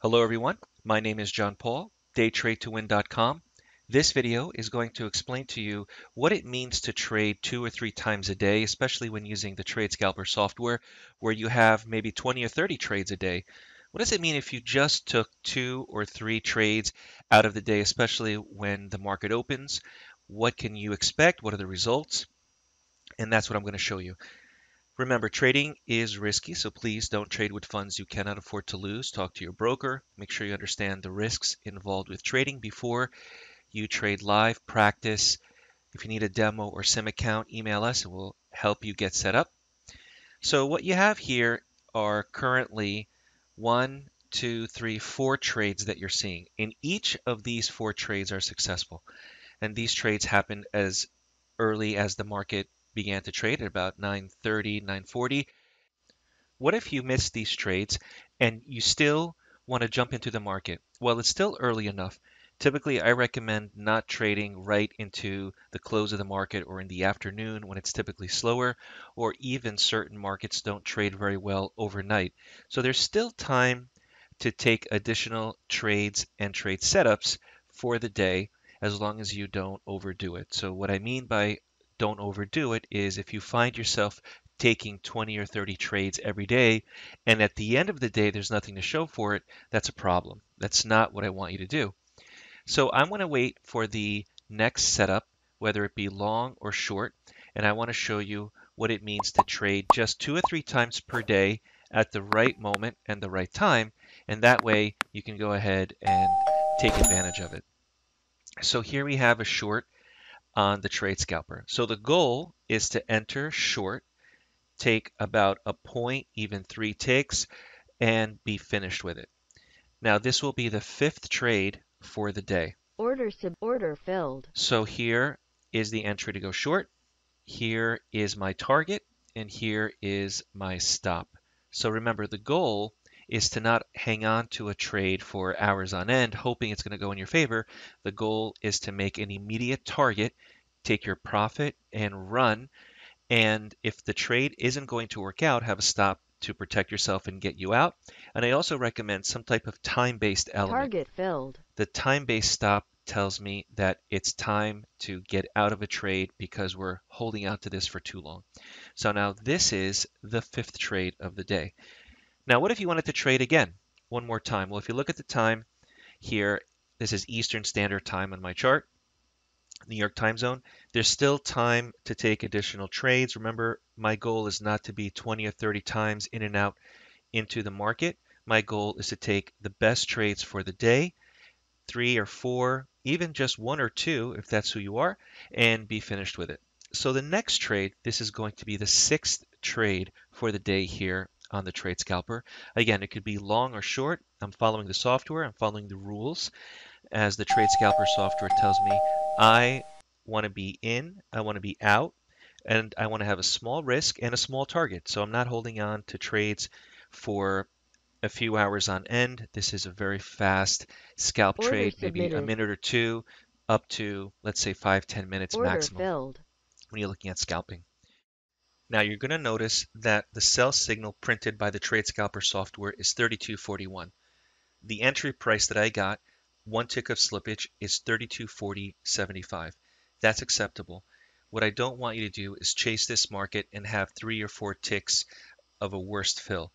Hello everyone, my name is John Paul, DayTradeToWin.com. This video is going to explain to you what it means to trade 2 or 3 times a day, especially when using the Trade Scalper software where you have maybe 20 or 30 trades a day. What does it mean if you just took 2 or 3 trades out of the day, especially when the market opens? What can you expect? What are the results? And that's what I'm going to show you. Remember, trading is risky, so please don't trade with funds you cannot afford to lose. Talk to your broker. Make sure you understand the risks involved with trading before you trade live. Practice. If you need a demo or sim account, email us and we'll help you get set up. So what you have here are currently 1, 2, 3, 4 trades that you're seeing. And each of these 4 trades are successful. And these trades happen as early as the market began to trade at about 9:30, 9:40. What if you miss these trades and you still want to jump into the market? Well, it's still early enough. Typically, I recommend not trading right into the close of the market or in the afternoon when it's typically slower, or even certain markets don't trade very well overnight. So there's still time to take additional trades and trade setups for the day as long as you don't overdo it. So what I mean by don't overdo it is if you find yourself taking 20 or 30 trades every day, and at the end of the day, there's nothing to show for it, that's a problem. That's not what I want you to do. So I'm going to wait for the next setup, whether it be long or short, and I want to show you what it means to trade just 2 or 3 times per day at the right moment and the right time, and that way you can go ahead and take advantage of it. So here we have a short on the Trade Scalper. So the goal is to enter short, take about a point, even 3 ticks, and be finished with it. Now this will be the 5th trade for the day. Order filled. So here is the entry to go short. Here is my target, and here is my stop. So remember, the goal is to not hang on to a trade for hours on end, hoping it's going to go in your favor. The goal is to make an immediate target, take your profit, and run. And if the trade isn't going to work out, have a stop to protect yourself and get you out. And I also recommend some type of time-based element. Target filled. The time-based stop tells me that it's time to get out of a trade because we're holding out to this for too long. So now this is the 5th trade of the day. Now, what if you wanted to trade again one more time? Well, if you look at the time here, this is Eastern Standard Time on my chart. New York time zone, there's still time to take additional trades. Remember, my goal is not to be 20 or 30 times in and out into the market. My goal is to take the best trades for the day, 3 or 4, even just 1 or 2, if that's who you are, and be finished with it. So the next trade, this is going to be the 6th trade for the day here on the Trade Scalper. Again, it could be long or short. I'm following the software. I'm following the rules. As the Trade Scalper software tells me, I want to be in, I want to be out, and I want to have a small risk and a small target. So I'm not holding on to trades for a few hours on end. This is a very fast scalp trade, maybe a minute or 2, up to, let's say, 5-10 minutes maximum Filled. when you're looking at scalping. Now you're going to notice that the sell signal printed by the Trade Scalper software is 32.41. The entry price that I got, 1 tick of slippage, is 32.40.75. That's acceptable. What I don't want you to do is chase this market and have 3 or 4 ticks of a worst fill.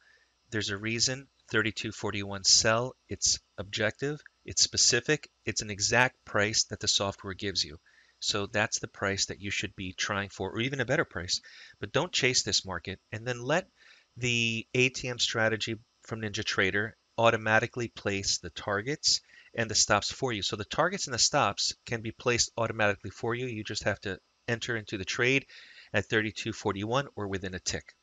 There's a reason 32.41 sell. It's objective, it's specific, it's an exact price that the software gives you. So that's the price that you should be trying for, or even a better price. But don't chase this market, and then let the ATM strategy from NinjaTrader automatically place the targets and the stops for you. So the targets and the stops can be placed automatically for you. You just have to enter into the trade at 32.41 or within a tick.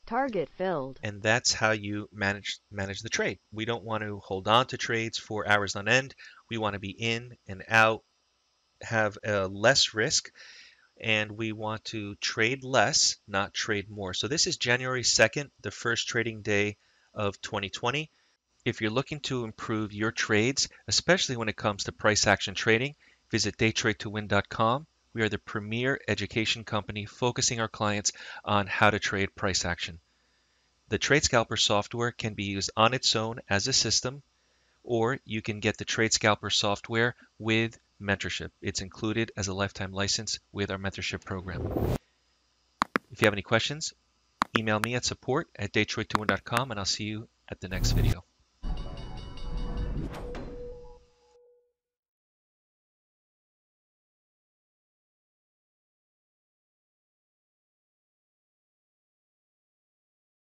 Target filled. And that's how you manage the trade. We don't want to hold on to trades for hours on end. We want to be in and out, have less risk, and we want to trade less, not trade more. So this is January 2nd, the first trading day of 2020. If you're looking to improve your trades, especially when it comes to price action trading, visit DayTradeToWin.com. We are the premier education company focusing our clients on how to trade price action. The Trade Scalper software can be used on its own as a system, or you can get the Trade Scalper software with mentorship. It's included as a lifetime license with our mentorship program. If you have any questions, email me at support@DayTradeToWin.com, and I'll see you at the next video.